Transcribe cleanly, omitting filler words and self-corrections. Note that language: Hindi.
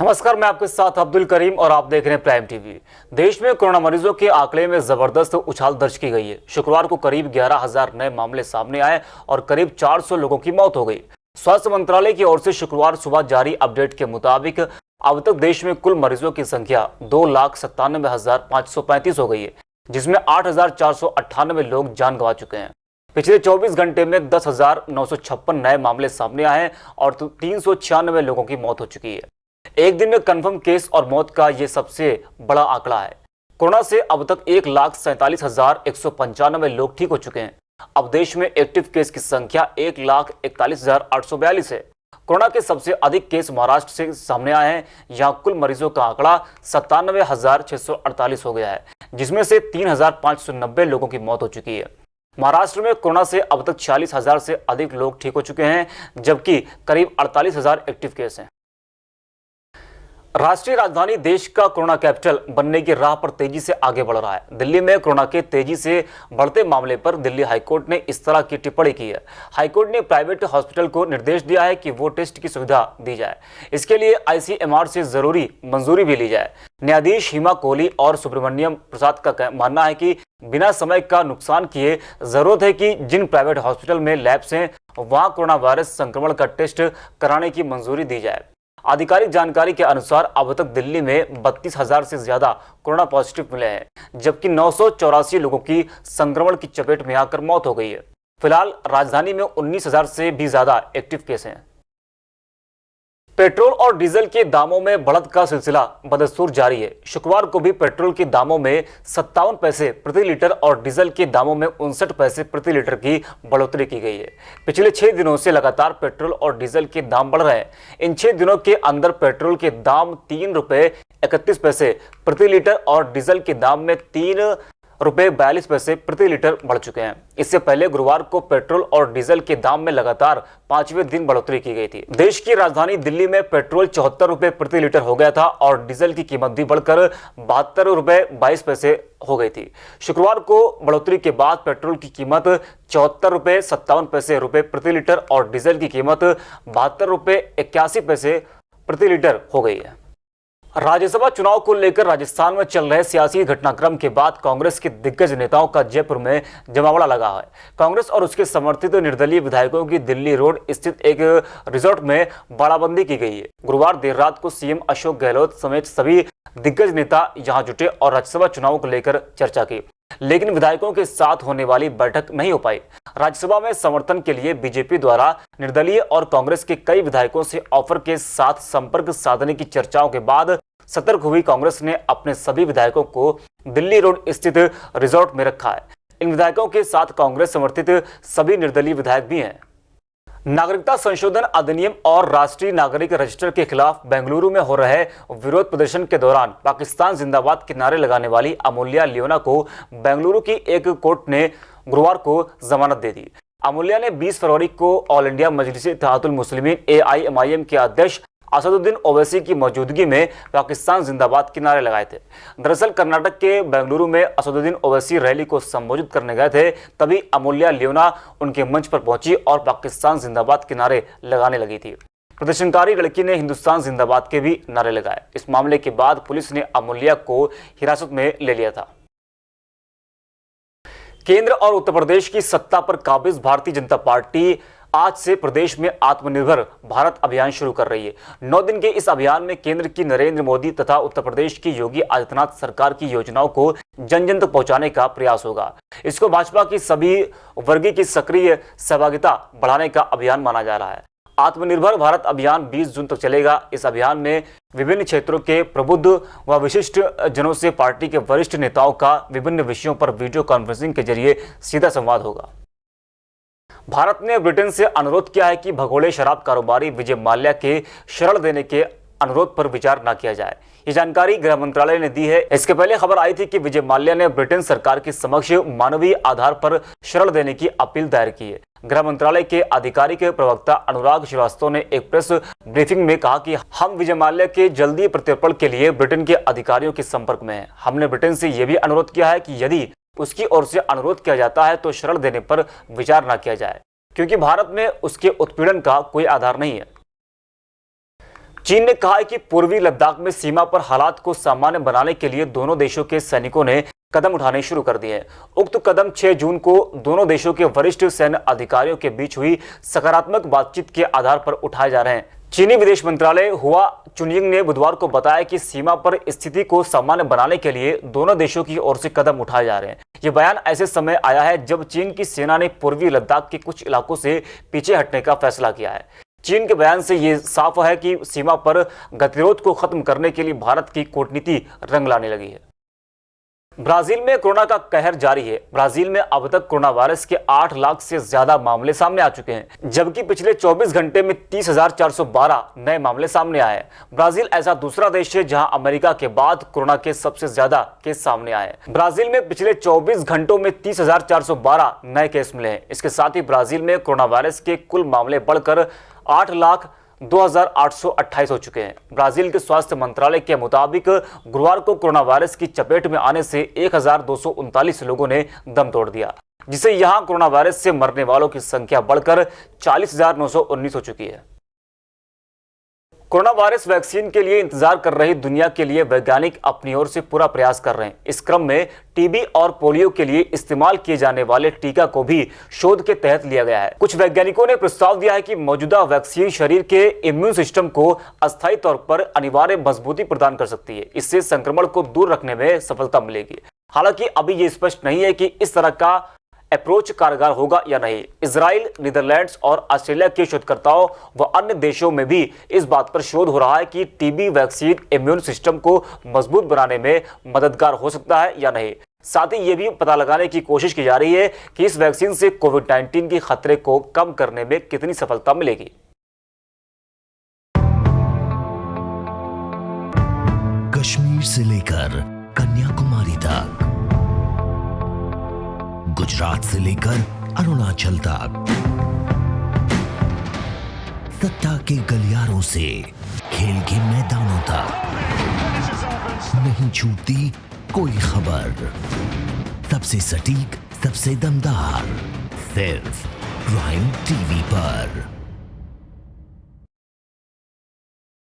नमस्कार, मैं आपके साथ अब्दुल करीम और आप देख रहे हैं प्राइम टीवी। देश में कोरोना मरीजों के आंकड़े में जबरदस्त उछाल दर्ज की गई है। शुक्रवार को करीब 11,000 नए मामले सामने आए और करीब 400 लोगों की मौत हो गई। स्वास्थ्य मंत्रालय की ओर से शुक्रवार सुबह जारी अपडेट के मुताबिक अब तक देश में कुल मरीजों की संख्या 2,97,535 हो गई है, जिसमें 8,498 लोग जान गंवा चुके हैं। पिछले 24 घंटे में 10,956 नए मामले सामने आए हैं और 396 लोगों की मौत हो चुकी है। एक दिन में कंफर्म केस और मौत का यह सबसे बड़ा आंकड़ा है। कोरोना से अब तक 1,47,195 लोग ठीक हो चुके हैं। अब देश में एक्टिव केस की संख्या 1,41,842 है। कोरोना के सबसे अधिक केस महाराष्ट्र से सामने आए हैं। यहां कुल मरीजों का आंकड़ा 97,648 हो गया है, जिसमें से 3,590 लोगों की मौत हो चुकी है। महाराष्ट्र में कोरोना से अब तक 46,000 से अधिक लोग ठीक हो चुके हैं, जबकि करीब 48,000 एक्टिव केस हैं। राष्ट्रीय राजधानी देश का कोरोना कैपिटल बनने की राह पर तेजी से आगे बढ़ रहा है। दिल्ली में कोरोना के तेजी से बढ़ते मामले पर दिल्ली हाईकोर्ट ने इस तरह की टिप्पणी की है। हाईकोर्ट ने प्राइवेट हॉस्पिटल को निर्देश दिया है कि वो टेस्ट की सुविधा दी जाए। इसके लिए ICMR से जरूरी मंजूरी भी ली जाए। न्यायाधीश हिमा कोहली और सुब्रमण्यम प्रसाद का मानना है कि बिना समय का नुकसान किए जरूरत है कि जिन प्राइवेट हॉस्पिटल में लैब्स हैं वहां कोरोना वायरस संक्रमण का टेस्ट कराने की मंजूरी दी जाए। आधिकारिक जानकारी के अनुसार अब तक दिल्ली में 32,000 से ज्यादा कोरोना पॉजिटिव मिले हैं, जबकि 984 लोगों की संक्रमण की चपेट में आकर मौत हो गई है। फिलहाल राजधानी में 19,000 से भी ज्यादा एक्टिव केस हैं। पेट्रोल और डीजल के दामों में बढ़त का सिलसिला बदस्तूर जारी है। शुक्रवार को भी पेट्रोल के दामों में 57 पैसे प्रति लीटर और डीजल के दामों में 59 पैसे प्रति लीटर की बढ़ोतरी की गई है। पिछले 6 दिनों से लगातार पेट्रोल और डीजल के दाम बढ़ रहे हैं। इन 6 दिनों के अंदर पेट्रोल के दाम 3 रुपए 31 पैसे प्रति लीटर और डीजल के दाम में 3 रुपए 42 पैसे प्रति लीटर बढ़ चुके हैं। इससे पहले गुरुवार को पेट्रोल और डीजल के दाम में लगातार 5वें दिन बढ़ोतरी की गई थी। देश की राजधानी दिल्ली में पेट्रोल 74 रुपए प्रति लीटर हो गया था और डीजल की कीमत भी बढ़कर 72 रुपए 22 पैसे हो गई थी। शुक्रवार को बढ़ोतरी के बाद पेट्रोल की कीमत 74 रुपए 57 पैसे प्रति लीटर और डीजल की कीमत 72 रुपए 81 पैसे प्रति लीटर हो गई है। राज्यसभा चुनाव को लेकर राजस्थान में चल रहे सियासी घटनाक्रम के बाद कांग्रेस के दिग्गज नेताओं का जयपुर में जमावड़ा लगा है। कांग्रेस और उसके समर्थित निर्दलीय विधायकों की दिल्ली रोड स्थित एक रिजॉर्ट में बाड़ाबंदी की गई है। गुरुवार देर रात को CM अशोक गहलोत समेत सभी दिग्गज नेता यहां जुटे और राज्यसभा चुनाव को लेकर चर्चा की, लेकिन विधायकों के साथ होने वाली बैठक नहीं हो पाई। राज्यसभा में समर्थन के लिए बीजेपी द्वारा निर्दलीय और कांग्रेस के कई विधायकों से ऑफर के साथ संपर्क साधने की चर्चाओं के बाद सतर्क हुई कांग्रेस ने अपने सभी विधायकों को दिल्ली रोड स्थित रिजॉर्ट में रखा है। इन विधायकों के साथ कांग्रेस समर्थित सभी निर्दलीय विधायक भी हैं। नागरिकता संशोधन अधिनियम और राष्ट्रीय नागरिक रजिस्टर के खिलाफ बेंगलुरु में हो रहे विरोध प्रदर्शन के दौरान पाकिस्तान जिंदाबाद के नारे लगाने वाली अमूल्या लियोना को बेंगलुरु की एक कोर्ट ने गुरुवार को जमानत दे दी। अमूल्या ने 20 फरवरी को ऑल इंडिया मजलिस इत्तेहादुल मुस्लिमीन AIMIM के अध्यक्ष असदुद्दीन ओवैसी की मौजूदगी में पाकिस्तान जिंदाबाद के नारे लगाए थे। दरअसल कर्नाटक के बेंगलुरु में असदुद्दीन ओवैसी रैली को संबोधित करने गए थे, तभी अमूल्या लियोना उनके मंच पर पहुंची और पाकिस्तान जिंदाबाद के नारे लगाने लगी थी। प्रदर्शनकारी लड़की ने हिंदुस्तान जिंदाबाद के भी नारे लगाए। इस मामले के बाद पुलिस ने अमूल्या को हिरासत में ले लिया था। केंद्र और उत्तर प्रदेश की सत्ता पर काबिज भारतीय जनता पार्टी आज से प्रदेश में आत्मनिर्भर भारत अभियान शुरू कर रही है। 9 दिन के इस अभियान में केंद्र की नरेंद्र मोदी तथा उत्तर प्रदेश की योगी आदित्यनाथ सरकार की योजनाओं को जन जन तक पहुंचाने का प्रयास होगा। इसको भाजपा की सभी वर्ग की सक्रिय सहभागिता बढ़ाने का अभियान माना जा रहा है। आत्मनिर्भर भारत अभियान 20 जून तक चलेगा। इस अभियान में विभिन्न क्षेत्रों के प्रबुद्ध व विशिष्ट जनों से पार्टी के वरिष्ठ नेताओं का विभिन्न विषयों पर वीडियो कॉन्फ्रेंसिंग के जरिए सीधा संवाद होगा। भारत ने ब्रिटेन से अनुरोध किया है कि भगोड़े शराब कारोबारी विजय माल्या के शरण देने के अनुरोध पर विचार न किया जाए। ये जानकारी गृह मंत्रालय ने दी है। इसके पहले खबर आई थी कि विजय माल्या ने ब्रिटेन सरकार के समक्ष मानवीय आधार पर शरण देने की अपील दायर की है। गृह मंत्रालय के आधिकारिक प्रवक्ता अनुराग श्रीवास्तव ने एक प्रेस ब्रीफिंग में कहा कि हम विजय माल्या के जल्दी प्रत्यर्पण के लिए ब्रिटेन के अधिकारियों के संपर्क में हैं। हमने ब्रिटेन से यह भी अनुरोध किया है कि यदि उसकी ओर से अनुरोध किया जाता है तो शरण देने पर विचार न किया जाए, क्योंकि भारत में उसके उत्पीड़न का कोई आधार नहीं है। चीन ने कहा है कि पूर्वी लद्दाख में सीमा पर हालात को सामान्य बनाने के लिए दोनों देशों के सैनिकों ने कदम उठाने शुरू कर दिए हैं। उक्त कदम 6 जून को दोनों देशों के वरिष्ठ सैन्य अधिकारियों के बीच हुई सकारात्मक बातचीत के आधार पर उठाए जा रहे हैं। चीनी विदेश मंत्रालय हुआ चुनयिंग ने बुधवार को बताया कि सीमा पर स्थिति को सामान्य बनाने के लिए दोनों देशों की ओर से कदम उठाए जा रहे हैं। ये बयान ऐसे समय आया है जब चीन की सेना ने पूर्वी लद्दाख के कुछ इलाकों से पीछे हटने का फैसला किया है। चीन के बयान से ये साफ है कि सीमा पर गतिरोध को खत्म करने के लिए भारत की कूटनीति रंग लाने लगी है। ब्राजील में कोरोना का कहर जारी है। ब्राजील में अब तक कोरोना वायरस के 8 लाख से ज्यादा मामले सामने आ चुके हैं, जबकि पिछले 24 घंटे में 30,412 नए मामले सामने आए। ब्राजील ऐसा दूसरा देश है जहां अमेरिका के बाद कोरोना के सबसे ज्यादा केस सामने आए। ब्राजील में पिछले 24 घंटों में 30,412 नए केस मिले हैं। इसके साथ ही ब्राजील में कोरोना वायरस के कुल मामले बढ़कर 8,02,828 हो चुके हैं। ब्राजील के स्वास्थ्य मंत्रालय के मुताबिक गुरुवार को कोरोना वायरस की चपेट में आने से 1,239 लोगों ने दम तोड़ दिया, जिससे यहां कोरोना वायरस से मरने वालों की संख्या बढ़कर 40,919 हो चुकी है। कोरोना वायरस वैक्सीन के लिए इंतजार कर रही दुनिया के लिए वैज्ञानिक अपनी ओर से पूरा प्रयास कर रहे हैं। इस क्रम में टीबी और पोलियो के लिए इस्तेमाल किए जाने वाले टीका को भी शोध के तहत लिया गया है। कुछ वैज्ञानिकों ने प्रस्ताव दिया है कि मौजूदा वैक्सीन शरीर के इम्यून सिस्टम को अस्थायी तौर पर अनिवार्य मजबूती प्रदान कर सकती है। इससे संक्रमण को दूर रखने में सफलता मिलेगी। हालांकि अभी ये स्पष्ट नहीं है कि इस तरह का अप्रोच कारगर होगा या नहीं। इजराइल, नीदरलैंड्स और ऑस्ट्रेलिया के शोधकर्ताओं व अन्य देशों में भी इस बात पर शोध हो रहा है कि टीबी वैक्सीन इम्यून सिस्टम को मजबूत बनाने में मददगार हो सकता है या नहीं। साथ ही ये भी पता लगाने की कोशिश की जा रही है कि इस वैक्सीन से कोविड-19 के खतरे को कम करने में कितनी सफलता मिलेगी। कश्मीर से लेकर कन्याकुमारी तक, गुजरात से लेकर अरुणाचल तक, सत्ता के गलियारों से खेल के मैदानों तक, नहीं छूटती कोई खबर। सबसे सटीक, सबसे दमदार, सिर्फ प्राइम टीवी पर।